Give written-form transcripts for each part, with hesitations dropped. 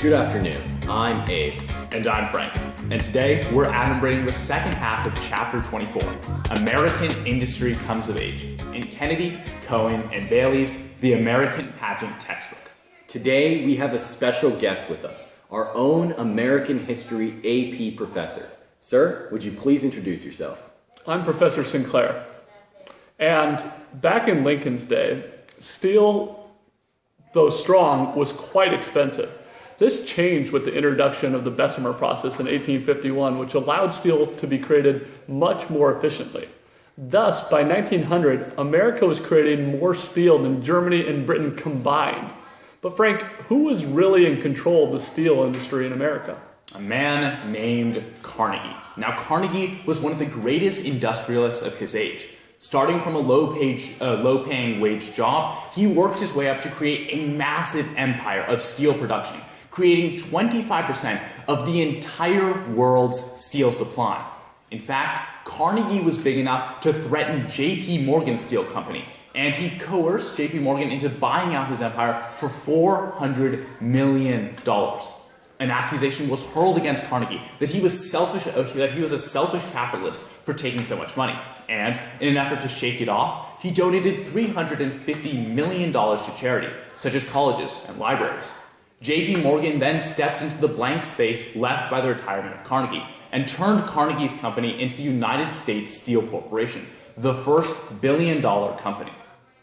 Good afternoon, I'm Abe. And I'm Frank. And today we're adumbrating the second half of Chapter 24, American Industry Comes of Age, in Kennedy, Cohen, and Bailey's The American Pageant textbook. Today we have a special guest with us, our own American History AP professor. Sir, would you please introduce yourself? I'm Professor Sinclair. And back in Lincoln's day, steel, though strong, was quite expensive. This changed with the introduction of the Bessemer process in 1851, which allowed steel to be created much more efficiently. Thus, by 1900, America was creating more steel than Germany and Britain combined. But Frank, who was really in control of the steel industry in America? A man named Carnegie. Now, Carnegie was one of the greatest industrialists of his age. Starting from a low-paying wage job, he worked his way up to create a massive empire of steel production, creating 25% of the entire world's steel supply. In fact, Carnegie was big enough to threaten J.P. Morgan Steel Company, and he coerced J.P. Morgan into buying out his empire for $400 million. An accusation was hurled against Carnegie that he was a selfish capitalist for taking so much money. And in an effort to shake it off, he donated $350 million to charity, such as colleges and libraries. J.P. Morgan then stepped into the blank space left by the retirement of Carnegie and turned Carnegie's company into the United States Steel Corporation, the first billion-dollar company.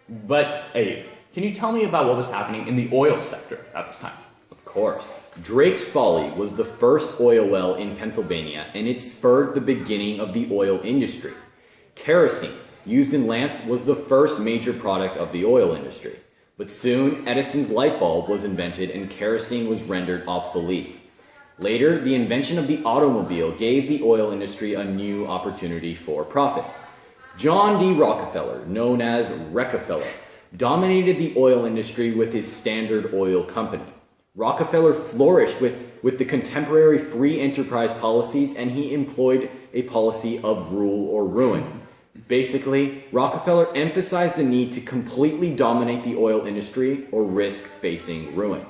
But Abe, can you tell me about what was happening in the oil sector at this time? Of course. Drake's Folly was the first oil well in Pennsylvania, and it spurred the beginning of the oil industry. Kerosene, used in lamps, was the first major product of the oil industry. But soon, Edison's light bulb was invented and kerosene was rendered obsolete. Later, the invention of the automobile gave the oil industry a new opportunity for profit. John D. Rockefeller, known as Rockefeller, dominated the oil industry with his Standard Oil Company. Rockefeller flourished with the contemporary free enterprise policies, and he employed a policy of rule or ruin. Basically, Rockefeller emphasized the need to completely dominate the oil industry or risk facing ruin.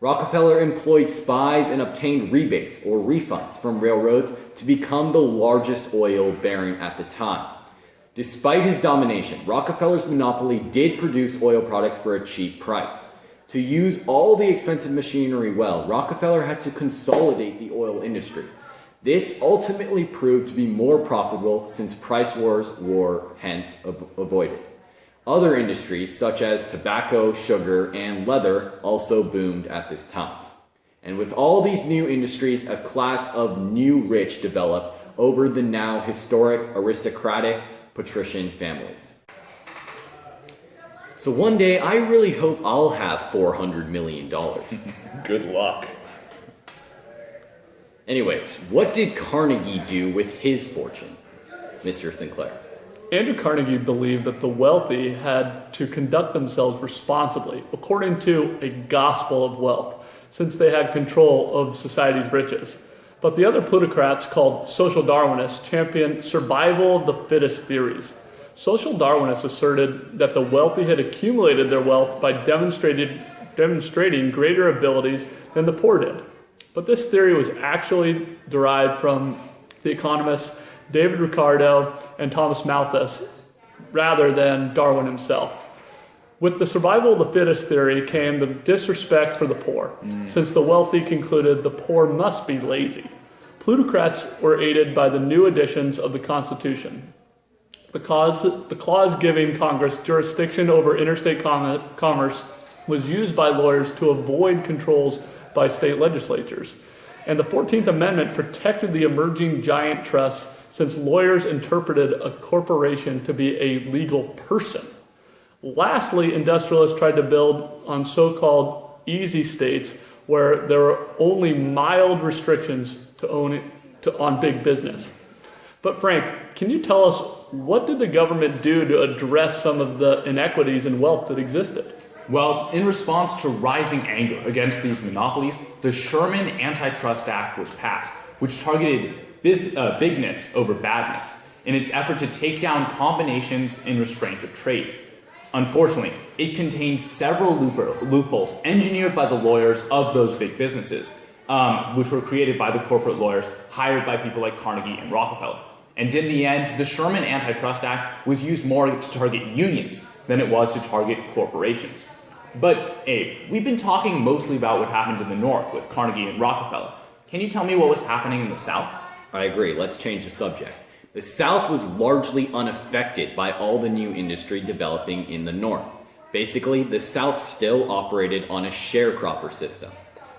Rockefeller employed spies and obtained rebates or refunds from railroads to become the largest oil baron at the time. Despite his domination, Rockefeller's monopoly did produce oil products for a cheap price. To use all the expensive machinery well, Rockefeller had to consolidate the oil industry. This ultimately proved to be more profitable since price wars were hence avoided. Other industries such as tobacco, sugar, and leather also boomed at this time. And with all these new industries, a class of new rich developed over the now historic aristocratic patrician families. So one day, I really hope I'll have $400 million. Good luck. Anyways, what did Carnegie do with his fortune, Mr. Sinclair? Andrew Carnegie believed that the wealthy had to conduct themselves responsibly, according to a gospel of wealth, since they had control of society's riches. But the other plutocrats, called social Darwinists, championed survival of the fittest theories. Social Darwinists asserted that the wealthy had accumulated their wealth by demonstrating greater abilities than the poor did. But this theory was actually derived from the economists David Ricardo and Thomas Malthus, rather than Darwin himself. With the survival of the fittest theory came the disrespect for the poor, since the wealthy concluded the poor must be lazy. Plutocrats were aided by the new editions of the Constitution. The clause giving Congress jurisdiction over interstate commerce was used by lawyers to avoid controls by state legislatures. And the 14th Amendment protected the emerging giant trusts since lawyers interpreted a corporation to be a legal person. Lastly, industrialists tried to build on so-called easy states where there were only mild restrictions on big business. But Frank, can you tell us, what did the government do to address some of the inequities in wealth that existed? Well, in response to rising anger against these monopolies, the Sherman Antitrust Act was passed, which targeted bigness over badness in its effort to take down combinations in restraint of trade. Unfortunately, it contained several loopholes engineered by the lawyers of those big businesses, which were created by the corporate lawyers hired by people like Carnegie and Rockefeller. And in the end, the Sherman Antitrust Act was used more to target unions than it was to target corporations. But Abe, we've been talking mostly about what happened in the North with Carnegie and Rockefeller. Can you tell me what was happening in the South? I agree. Let's change the subject. The South was largely unaffected by all the new industry developing in the North. Basically, the South still operated on a sharecropper system.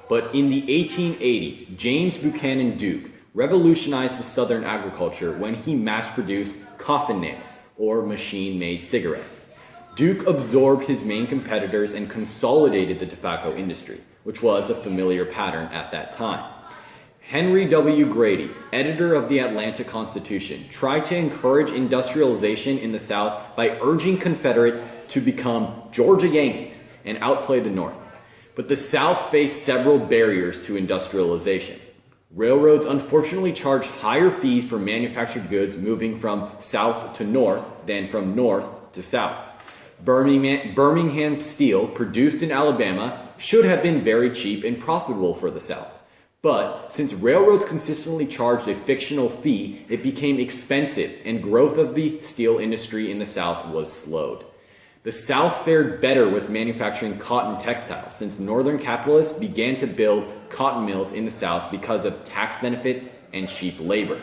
But in the 1880s, James Buchanan Duke revolutionized the Southern agriculture when he mass-produced coffin nails, or machine-made cigarettes. Duke absorbed his main competitors and consolidated the tobacco industry, which was a familiar pattern at that time. Henry W. Grady, editor of the Atlanta Constitution, tried to encourage industrialization in the South by urging Confederates to become Georgia Yankees and outplay the North. But the South faced several barriers to industrialization. Railroads unfortunately charged higher fees for manufactured goods moving from south to north than from north to south. Birmingham steel, produced in Alabama, should have been very cheap and profitable for the South. But since railroads consistently charged a fictional fee, it became expensive and growth of the steel industry in the South was slowed. The South fared better with manufacturing cotton textiles since northern capitalists began to build cotton mills in the South because of tax benefits and cheap labor.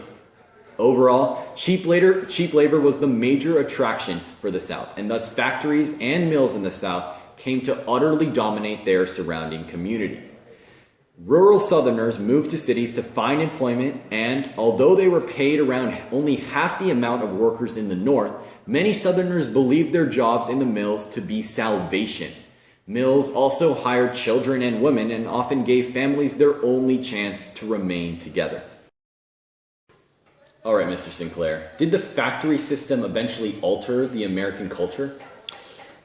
Overall, cheap labor was the major attraction for the South, and thus factories and mills in the South came to utterly dominate their surrounding communities. Rural Southerners moved to cities to find employment, and although they were paid around only half the amount of workers in the North, many Southerners believed their jobs in the mills to be salvation. Mills also hired children and women and often gave families their only chance to remain together. All right, Mr. Sinclair, did the factory system eventually alter the American culture?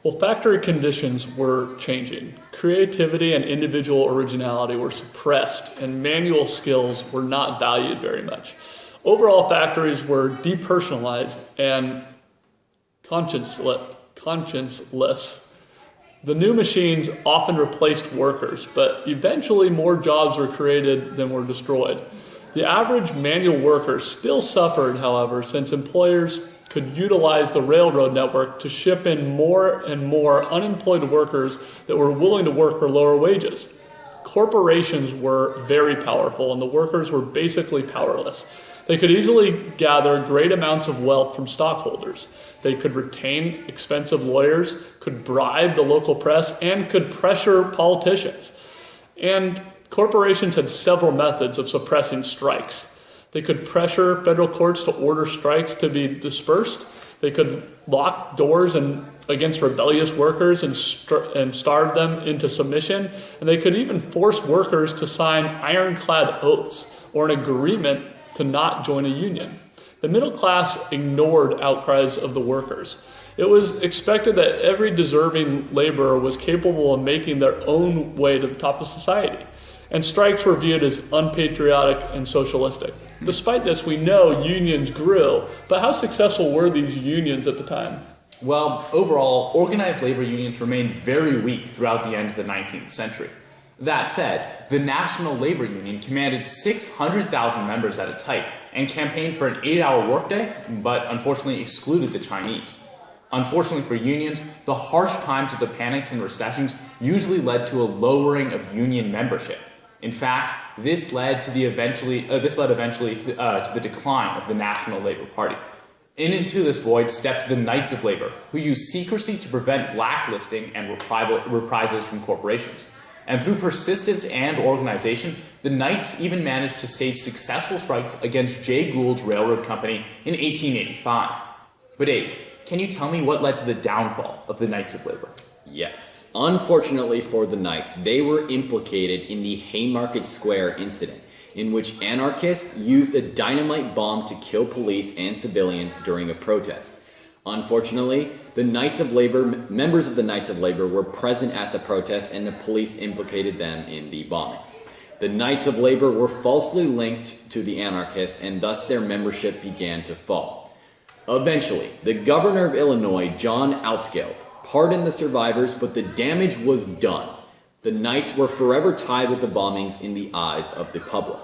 Well, factory conditions were changing. Creativity and individual originality were suppressed, and manual skills were not valued very much. Overall, factories were depersonalized and conscienceless. The new machines often replaced workers, but eventually more jobs were created than were destroyed. The average manual worker still suffered, however, since employers could utilize the railroad network to ship in more and more unemployed workers that were willing to work for lower wages. Corporations were very powerful, and the workers were basically powerless. They could easily gather great amounts of wealth from stockholders. They could retain expensive lawyers, could bribe the local press, and could pressure politicians. And corporations had several methods of suppressing strikes. They could pressure federal courts to order strikes to be dispersed. They could lock doors against rebellious workers and starve them into submission. And they could even force workers to sign ironclad oaths or an agreement to not join a union. The middle class ignored outcries of the workers. It was expected that every deserving laborer was capable of making their own way to the top of society. And strikes were viewed as unpatriotic and socialistic. Despite this, we know unions grew, but how successful were these unions at the time? Well, overall, organized labor unions remained very weak throughout the end of the 19th century. That said, the National Labor Union commanded 600,000 members at its height and campaigned for an 8-hour workday, but unfortunately excluded the Chinese. Unfortunately for unions, the harsh times of the panics and recessions usually led to a lowering of union membership. In fact, this led eventually to the decline of the National Labor Party. Into this void stepped the Knights of Labor, who used secrecy to prevent blacklisting and reprisals from corporations. And through persistence and organization, the Knights even managed to stage successful strikes against Jay Gould's railroad company in 1885. But Abe, can you tell me what led to the downfall of the Knights of Labor? Yes. Unfortunately for the Knights, they were implicated in the Haymarket Square incident, in which anarchists used a dynamite bomb to kill police and civilians during a protest. Unfortunately, members of the Knights of Labor were present at the protest, and the police implicated them in the bombing. The Knights of Labor were falsely linked to the anarchists, and thus their membership began to fall. Eventually, the governor of Illinois, John Altgeld, pardon the survivors, but the damage was done. The Knights were forever tied with the bombings in the eyes of the public.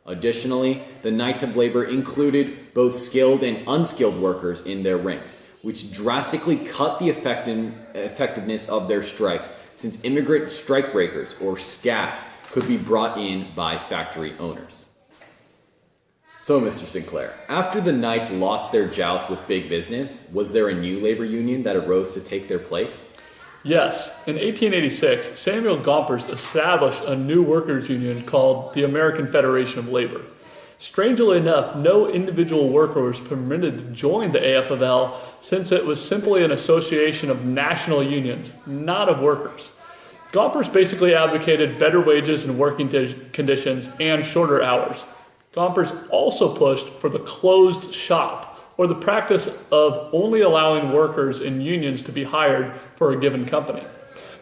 Additionally, the Knights of Labor included both skilled and unskilled workers in their ranks, which drastically cut the effectiveness of their strikes, since immigrant strikebreakers, or scabs, could be brought in by factory owners. So, Mr. Sinclair, after the Knights lost their joust with big business, was there a new labor union that arose to take their place? Yes, in 1886, Samuel Gompers established a new workers' union called the American Federation of Labor. Strangely enough, no individual worker was permitted to join the AFL since it was simply an association of national unions, not of workers. Gompers basically advocated better wages and working conditions and shorter hours. Gompers also pushed for the closed shop, or the practice of only allowing workers in unions to be hired for a given company.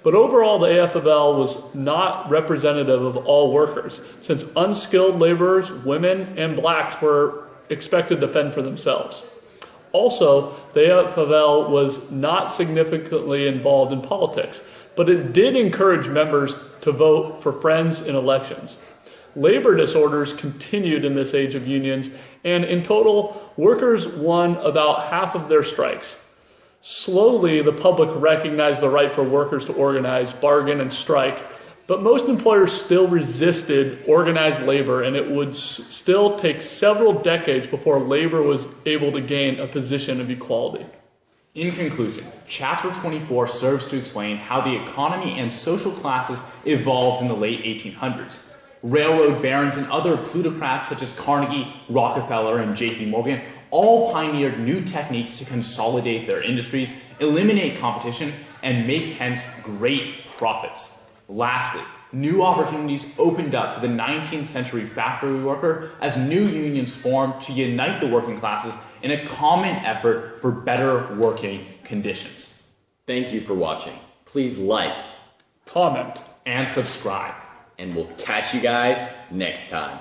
But overall, the AFL was not representative of all workers, since unskilled laborers, women, and blacks were expected to fend for themselves. Also, the AFL was not significantly involved in politics, but it did encourage members to vote for friends in elections. Labor disorders continued in this age of unions, and in total, workers won about half of their strikes. Slowly, the public recognized the right for workers to organize, bargain, and strike, but most employers still resisted organized labor, and it would still take several decades before labor was able to gain a position of equality. In conclusion, Chapter 24 serves to explain how the economy and social classes evolved in the late 1800s. Railroad barons and other plutocrats such as Carnegie, Rockefeller, and J.P. Morgan all pioneered new techniques to consolidate their industries, eliminate competition, and make hence great profits. Lastly, new opportunities opened up for the 19th century factory worker as new unions formed to unite the working classes in a common effort for better working conditions. Thank you for watching. Please like, comment, and subscribe. and we'll catch you guys next time.